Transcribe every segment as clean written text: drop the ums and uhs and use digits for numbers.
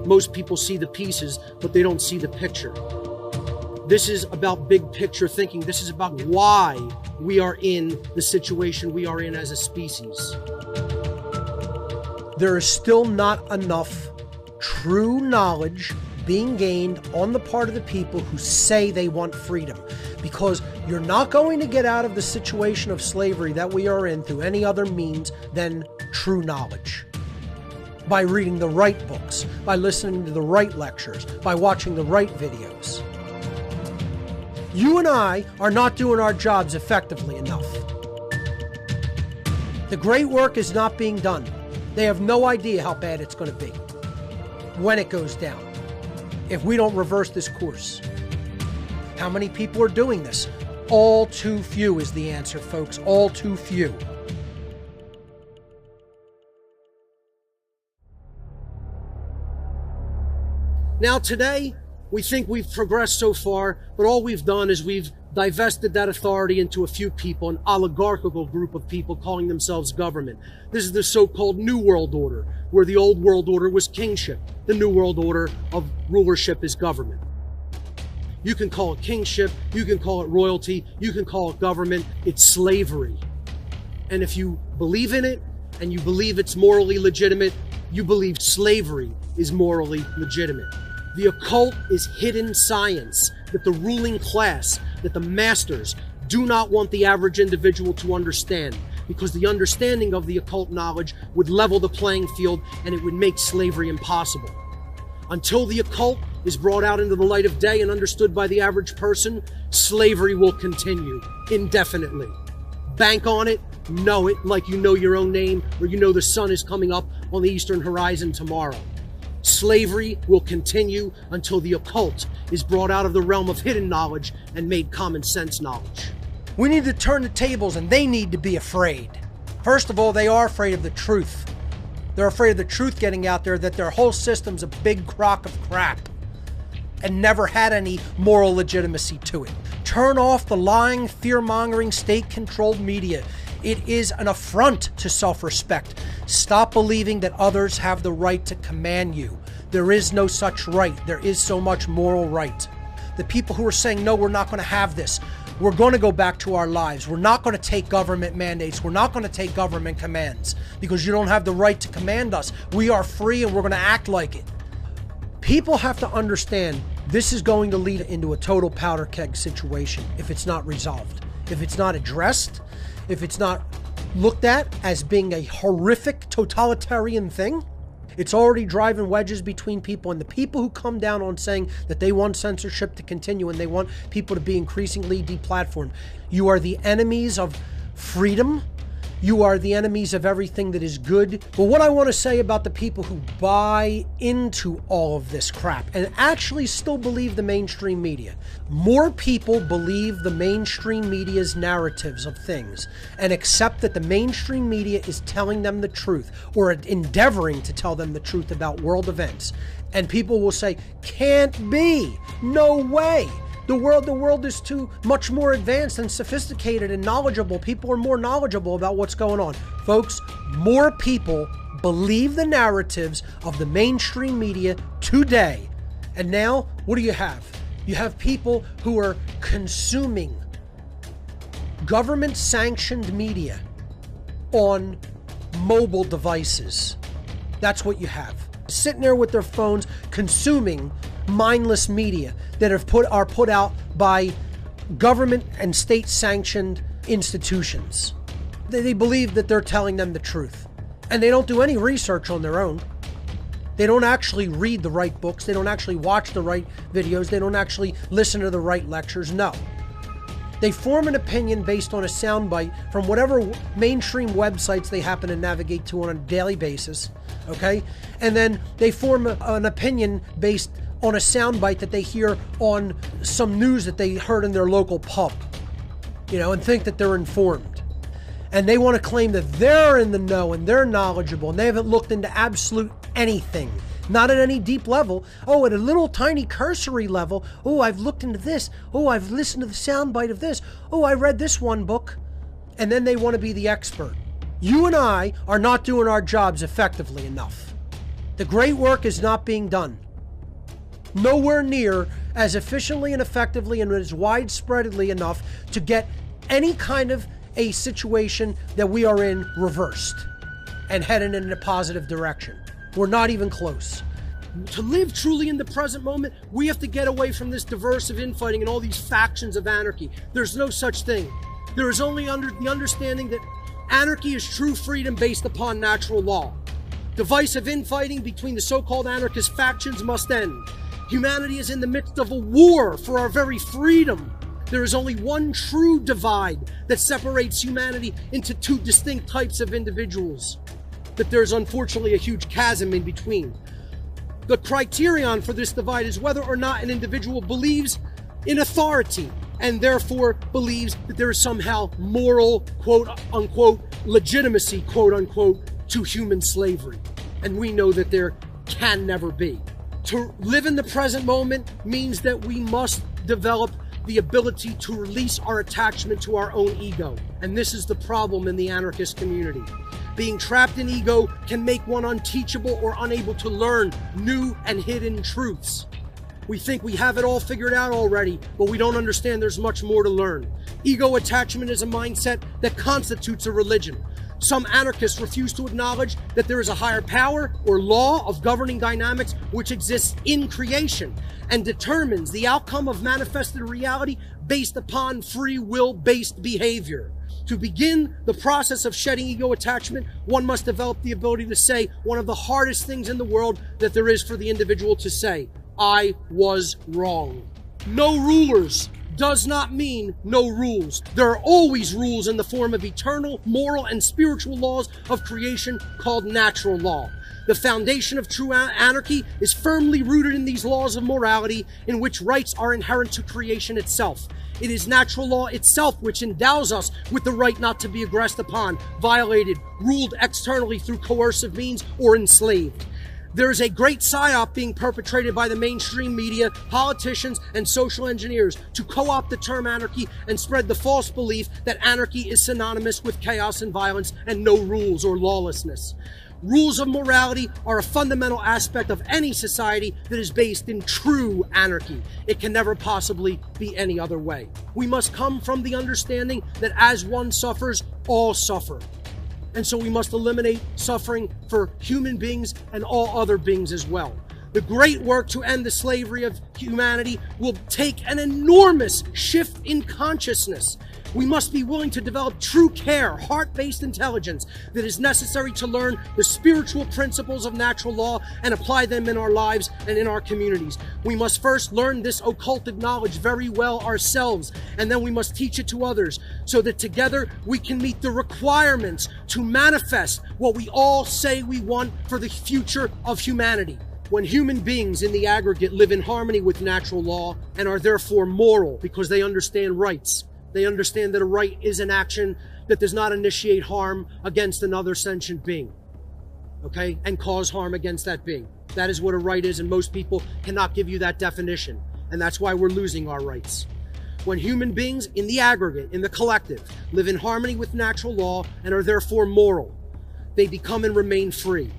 Most people see the pieces, but they don't see the picture. This is about big picture thinking. This is about why we are in the situation we are in as a species. There is still not enough true knowledge being gained on the part of the people who say they want freedom, because you're not going to get out of the situation of slavery that we are in through any other means than true knowledge. By reading the right books, by listening to the right lectures, by watching the right videos. You and I are not doing our jobs effectively enough. The great work is not being done. They have no idea how bad it's going to be when it goes down, if we don't reverse this course. How many people are doing this? All too few is the answer, folks. All too few. Now today, we think we've progressed so far, but all we've done is we've divested that authority into a few people, an oligarchical group of people calling themselves government. This is the so-called New World Order, where the old world order was kingship. The New World Order of rulership is government. You can call it kingship, you can call it royalty, you can call it government. It's slavery. And if you believe in it, and you believe it's morally legitimate, you believe slavery is morally legitimate. The occult is hidden science that the ruling class, that the masters, do not want the average individual to understand, because the understanding of the occult knowledge would level the playing field and it would make slavery impossible. Until the occult is brought out into the light of day and understood by the average person, slavery will continue indefinitely. Bank on it, know it like you know your own name, or you know the sun is coming up on the eastern horizon tomorrow. Slavery will continue until the occult is brought out of the realm of hidden knowledge and made common sense knowledge. We need to turn the tables, and they need to be afraid. First of all, they are afraid of the truth. They're afraid of the truth getting out there, that their whole system's a big crock of crap and never had any moral legitimacy to it. Turn off the lying, fear-mongering, state-controlled media. It is an affront to self-respect. Stop believing that others have the right to command you. There is no such right. There is so much moral right. The people who are saying, no, we're not going to have this. We're going to go back to our lives. We're not going to take government mandates. We're not going to take government commands because you don't have the right to command us. We are free and we're going to act like it. People have to understand this is going to lead into a total powder keg situation if it's not resolved. If it's not addressed, if it's not looked at as being a horrific totalitarian thing, it's already driving wedges between people, and the people who come down on saying that they want censorship to continue and they want people to be increasingly deplatformed. You are the enemies of freedom. You are the enemies of everything that is good. But what I want to say about the people who buy into all of this crap and actually still believe the mainstream media. More people believe the mainstream media's narratives of things and accept that the mainstream media is telling them the truth or endeavoring to tell them the truth about world events. And people will say, can't be, no way. The world is too much more advanced and sophisticated and knowledgeable. People are more knowledgeable about what's going on. Folks, more people believe the narratives of the mainstream media today. And now, what do you have? You have people who are consuming government-sanctioned media on mobile devices. That's what you have. Sitting there with their phones, consuming mindless media that are put out by government and state-sanctioned institutions. They believe that they're telling them the truth. And they don't do any research on their own. They don't actually read the right books. They don't actually watch the right videos. They don't actually listen to the right lectures. No. They form an opinion based on a soundbite from whatever mainstream websites they happen to navigate to on a daily basis, okay? And then they form an opinion based on a soundbite that they hear on some news that they heard in their local pub, and think that they're informed. And they want to claim that they're in the know and they're knowledgeable and they haven't looked into absolute anything. Not at any deep level. Oh, at a little tiny cursory level. Oh, I've looked into this. Oh, I've listened to the soundbite of this. Oh, I read this one book. And then they want to be the expert. You and I are not doing our jobs effectively enough. The great work is not being done. Nowhere near as efficiently and effectively and as widespreadly enough to get any kind of a situation that we are in reversed and headed in a positive direction. We're not even close. To live truly in the present moment, we have to get away from this divisive infighting and all these factions of anarchy. There's no such thing. There is only the understanding that anarchy is true freedom based upon natural law. Divisive infighting between the so-called anarchist factions must end. Humanity is in the midst of a war for our very freedom. There is only one true divide that separates humanity into two distinct types of individuals. But there's unfortunately a huge chasm in between. The criterion for this divide is whether or not an individual believes in authority and therefore believes that there is somehow moral, quote-unquote, legitimacy, quote-unquote, to human slavery. And we know that there can never be. To live in the present moment means that we must develop the ability to release our attachment to our own ego. And this is the problem in the anarchist community. Being trapped in ego can make one unteachable or unable to learn new and hidden truths. We think we have it all figured out already, but we don't understand there's much more to learn. Ego attachment is a mindset that constitutes a religion. Some anarchists refuse to acknowledge that there is a higher power or law of governing dynamics which exists in creation and determines the outcome of manifested reality based upon free will-based behavior. To begin the process of shedding ego attachment, one must develop the ability to say one of the hardest things in the world that there is for the individual to say: I was wrong. No rulers does not mean no rules. There are always rules in the form of eternal, moral, and spiritual laws of creation called natural law. The foundation of true anarchy is firmly rooted in these laws of morality in which rights are inherent to creation itself. It is natural law itself which endows us with the right not to be aggressed upon, violated, ruled externally through coercive means, or enslaved. There is a great psyop being perpetrated by the mainstream media, politicians, and social engineers to co-opt the term anarchy and spread the false belief that anarchy is synonymous with chaos and violence and no rules or lawlessness. Rules of morality are a fundamental aspect of any society that is based in true anarchy. It can never possibly be any other way. We must come from the understanding that as one suffers, all suffer. And so we must eliminate suffering for human beings and all other beings as well. The great work to end the slavery of humanity will take an enormous shift in consciousness. We must be willing to develop true care, heart-based intelligence that is necessary to learn the spiritual principles of natural law and apply them in our lives and in our communities. We must first learn this occulted knowledge very well ourselves, and then we must teach it to others so that together we can meet the requirements to manifest what we all say we want for the future of humanity. When human beings in the aggregate live in harmony with natural law and are therefore moral because they understand rights, they understand that a right is an action that does not initiate harm against another sentient being, okay, and cause harm against that being. That is what a right is, and most people cannot give you that definition, and that's why we're losing our rights. When human beings in the aggregate, in the collective, live in harmony with natural law and are therefore moral, they become and remain free.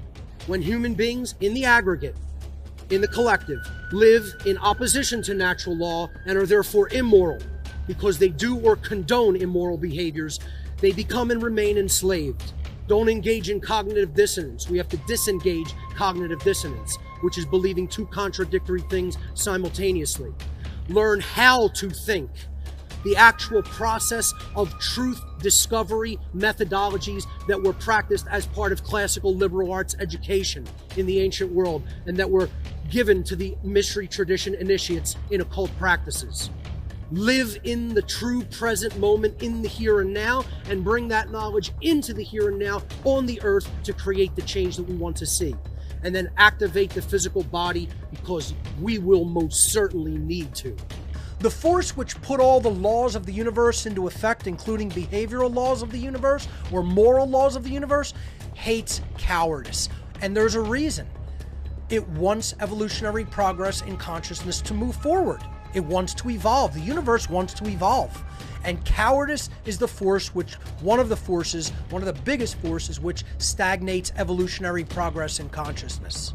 When human beings in the aggregate, in the collective, live in opposition to natural law and are therefore immoral, because they do or condone immoral behaviors, they become and remain enslaved. Don't engage in cognitive dissonance. We have to disengage cognitive dissonance, which is believing two contradictory things simultaneously. Learn how to think. The actual process of truth discovery methodologies that were practiced as part of classical liberal arts education in the ancient world and that were given to the mystery tradition initiates in occult practices. Live in the true present moment, in the here and now, and bring that knowledge into the here and now on the earth to create the change that we want to see. And then activate the physical body, because we will most certainly need to. The force which put all the laws of the universe into effect, including behavioral laws of the universe or moral laws of the universe, hates cowardice. And there's a reason. It wants evolutionary progress in consciousness to move forward. It wants to evolve. The universe wants to evolve. And cowardice is the force which, one of the biggest forces which stagnates evolutionary progress in consciousness.